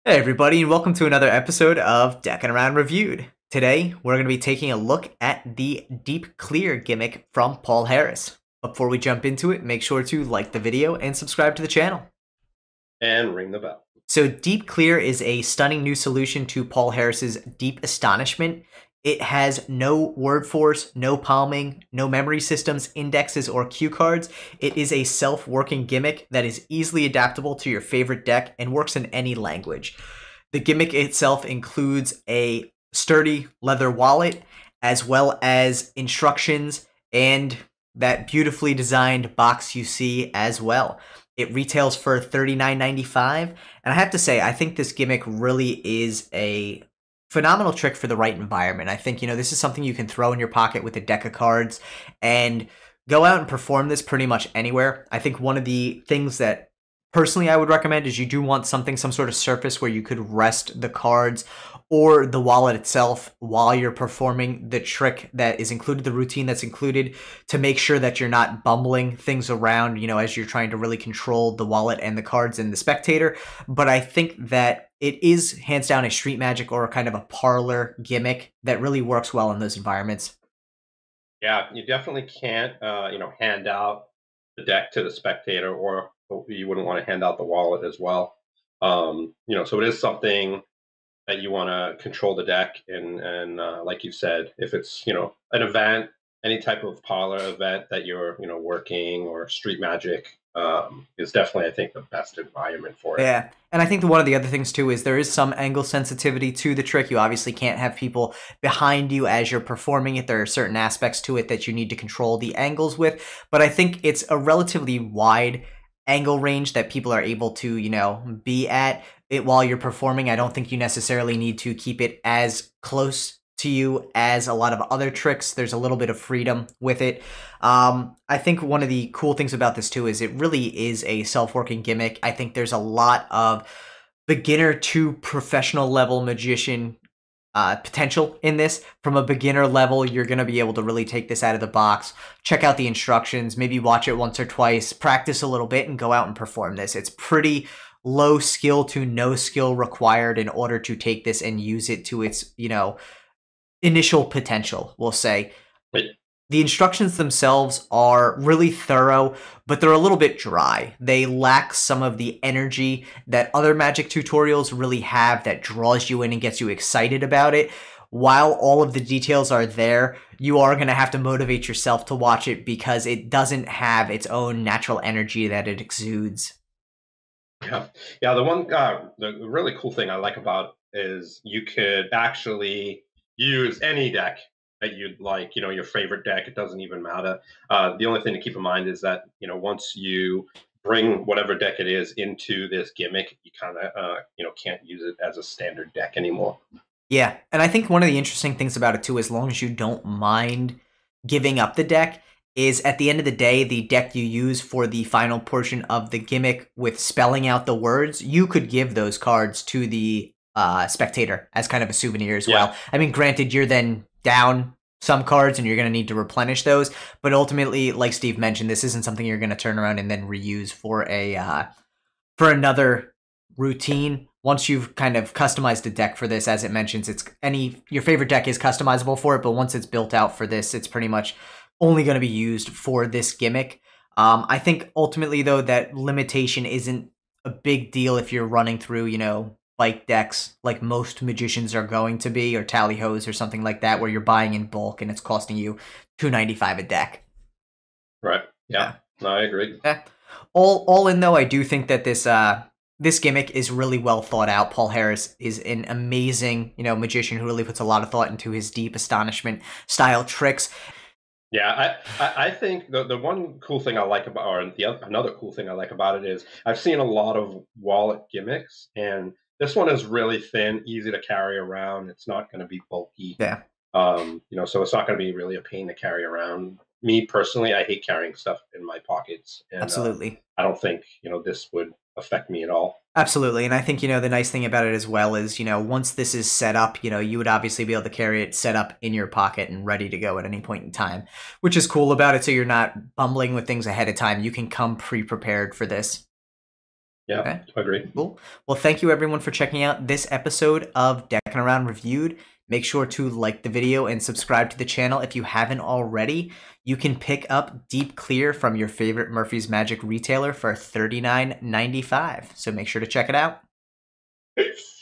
Hey everybody, and welcome to another episode of Deckinaround Reviewed. Today, we're going to be taking a look at the Deep Clear gimmick from Paul Harris. Before we jump into it, make sure to like the video and subscribe to the channel. And ring the bell. So Deep Clear is a stunning new solution to Paul Harris's Deep Astonishment. It has no word force, no palming, no memory systems, indexes, or cue cards. It is a self-working gimmick that is easily adaptable to your favorite deck and works in any language. The gimmick itself includes a sturdy leather wallet, as well as instructions and that beautifully designed box you see as well. It retails for $39.95, and I have to say, I think this gimmick really is a phenomenal trick for the right environment. I think, this is something you can throw in your pocket with a deck of cards and go out and perform this pretty much anywhere. I think one of the things that personally I would recommend is you do want some sort of surface where you could rest the cards or the wallet itself while you're performing the trick that is included, the routine that's included, to make sure that you're not bumbling things around, as you're trying to really control the wallet and the cards in the spectator. But I think that it is hands down a street magic or kind of a parlor gimmick that really works well in those environments. Yeah, you definitely can't, hand out the deck to the spectator, or you wouldn't want to hand out the wallet as well. So it is something that you want to control the deck, and like you said, if it's an event, any type of parlor event that you're working, or street magic, is definitely, I think, the best environment for it. Yeah, and I think one of the other things too is there is some angle sensitivity to the trick. You obviously can't have people behind you as you're performing it. There are certain aspects to it that you need to control the angles with, but I think it's a relatively wide angle range that people are able to, be at it while you're performing. I don't think you necessarily need to keep it as close to you as a lot of other tricks. There's a little bit of freedom with it. I think one of the cool things about this too is it really is a self-working gimmick. I think there's a lot of beginner to professional level magician potential in this. From a beginner level, you're going to be able to really take this out of the box, check out the instructions, maybe watch it once or twice, practice a little bit, and go out and perform this. It's pretty low skill to no skill required in order to take this and use it to its, initial potential, we'll say. But The instructions themselves are really thorough, but they're a little bit dry. They lack some of the energy that other magic tutorials really have that draws you in and gets you excited about it. While all of the details are there, you are going to have to motivate yourself to watch it because it doesn't have its own natural energy that it exudes. yeah, the really cool thing I like about is you could actually use any deck that you'd like, your favorite deck. It doesn't even matter. The only thing to keep in mind is that, once you bring whatever deck it is into this gimmick, you kind of, can't use it as a standard deck anymore. Yeah, and I think one of the interesting things about it too, as long as you don't mind giving up the deck, is at the end of the day, the deck you use for the final portion of the gimmick with spelling out the words, you could give those cards to the spectator as kind of a souvenir as well. Yeah. I mean, granted, you're then down some cards and you're going to need to replenish those, but ultimately, like Steve mentioned, this isn't something you're going to turn around and then reuse for for another routine. Once you've kind of customized a deck for this, as it mentions, your favorite deck is customizable for it, but once it's built out for this, it's pretty much only going to be used for this gimmick. I think ultimately, though, that limitation isn't a big deal if you're running through, bike decks like most magicians are going to be, or tally hos or something like that, where you're buying in bulk and it's costing you $2.95 a deck. Right. Yeah. Yeah. No, I agree. Yeah. All in though, I do think that this gimmick is really well thought out. Paul Harris is an amazing, magician who really puts a lot of thought into his Deep Astonishment style tricks. Yeah, I think the one cool thing I like about, or another cool thing I like about it is I've seen a lot of wallet gimmicks, and this one is really thin, easy to carry around. It's not going to be bulky, Yeah, so it's not going to be really a pain to carry around. Me personally, I hate carrying stuff in my pockets, and absolutely. I don't think this would affect me at all. Absolutely. And I think, the nice thing about it as well is, once this is set up, you would obviously be able to carry it set up in your pocket and ready to go at any point in time, which is cool about it. So you're not bumbling with things ahead of time. You can come pre-prepared for this. Yeah, Okay. agree. Cool. Well, thank you everyone for checking out this episode of Deckinaround Reviewed. Make sure to like the video and subscribe to the channel if you haven't already. You can pick up Deep Clear from your favorite Murphy's Magic retailer for $39.95. So make sure to check it out. Peace.